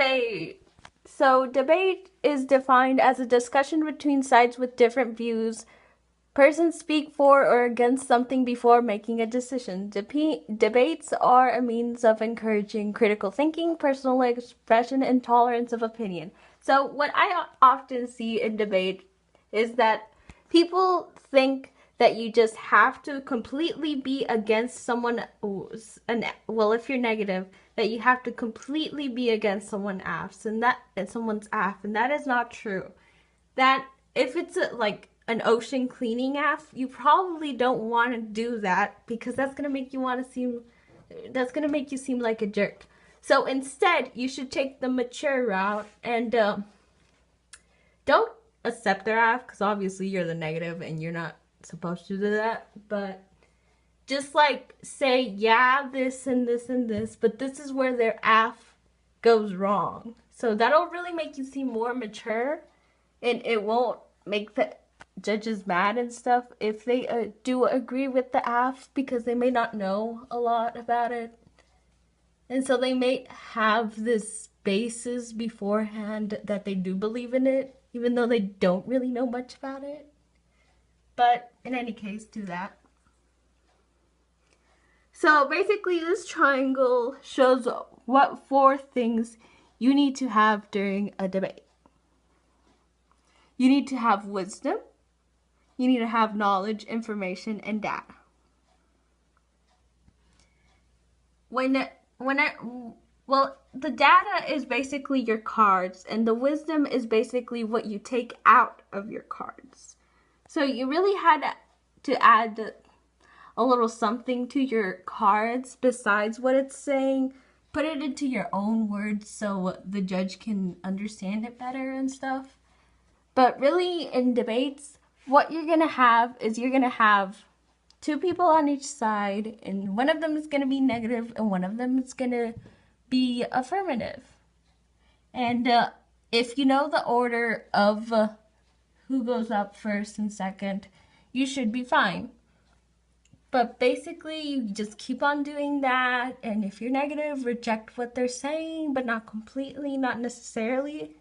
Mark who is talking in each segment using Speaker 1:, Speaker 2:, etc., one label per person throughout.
Speaker 1: Debate. So debate is defined as a discussion between sides with different views. Persons speak for or against something before making a decision. Debates are a means of encouraging critical thinking, personal expression, and tolerance of opinion. So what I often see in debate is that people think that you just have to completely be against someone, well, if you're negative, that you have to completely be against someone's aff, and that is not true. That if it's like an ocean cleaning aff, you probably don't want to do that because that's gonna make you seem like a jerk. So instead, you should take the mature route and don't accept their aff, because obviously you're the negative and you're not supposed to do that. But just like say, yeah, this and this and this, but this is where their aff goes wrong. So that'll really make you seem more mature, and it won't make the judges mad and stuff if they do agree with the aff, because they may not know a lot about it. And so they may have this basis beforehand that they do believe in it, even though they don't really know much about it. But in any case, do that. So basically, this triangle shows what 4 things you need to have during a debate. You need to have wisdom. You need to have knowledge, information, and data. The data is basically your cards, and the wisdom is basically what you take out of your cards. So you really had to add a little something to your cards besides what it's saying. Put it into your own words so the judge can understand it better and stuff. But really, in debates, what you're going to have is you're going to have 2 people on each side, and one of them is going to be negative and one of them is going to be affirmative. And if you know the order of who goes up first and second, you should be fine. But basically, you just keep on doing that, and if you're negative, reject what they're saying, but not completely, not necessarily.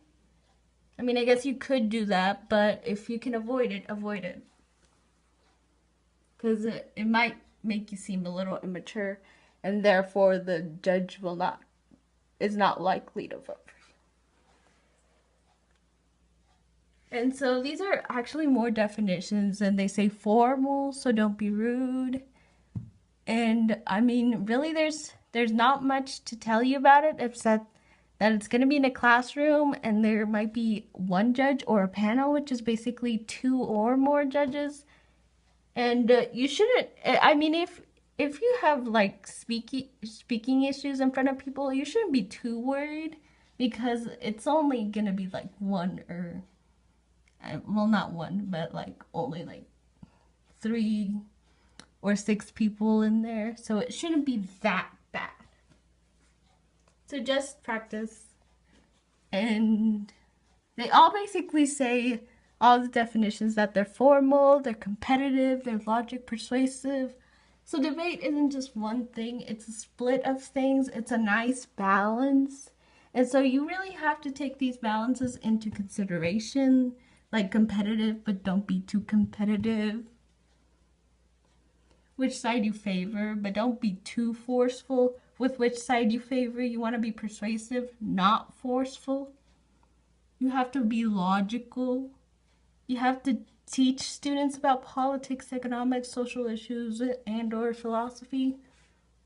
Speaker 1: I mean, I guess you could do that, but if you can avoid it, avoid it. Because it might make you seem a little immature, and therefore the judge is not likely to vote for you. And so these are actually more definitions, and they say formal, so don't be rude. And I mean, really, there's not much to tell you about it, except that it's going to be in a classroom, and there might be 1 judge or a panel, which is basically 2 or more judges. And you shouldn't, I mean, if you have like speaking issues in front of people, you shouldn't be too worried, because it's only going to be like 1 or, well, not 1, but like only like 3 or 6 people in there. So it shouldn't be that bad. So just practice. And they all basically say all the definitions, that they're formal, they're competitive, they're logic persuasive. So debate isn't just one thing, it's a split of things. It's a nice balance. And so you really have to take these balances into consideration, like competitive, but don't be too competitive. Which side you favor, but don't be too forceful with which side you favor. You want to be persuasive, not forceful. You have to be logical. You have to teach students about politics, economics, social issues, and or philosophy.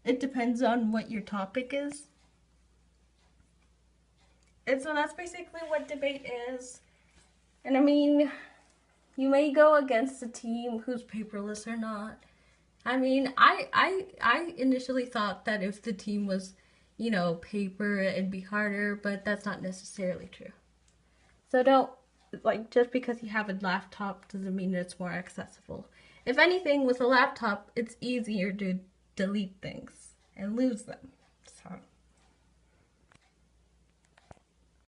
Speaker 1: It depends on what your topic is. And so that's basically what debate is. And I mean, you may go against a team who's paperless or not. I mean, I initially thought that if the team was, paper, it'd be harder, but that's not necessarily true. So don't, just because you have a laptop doesn't mean it's more accessible. If anything, with a laptop, it's easier to delete things and lose them. So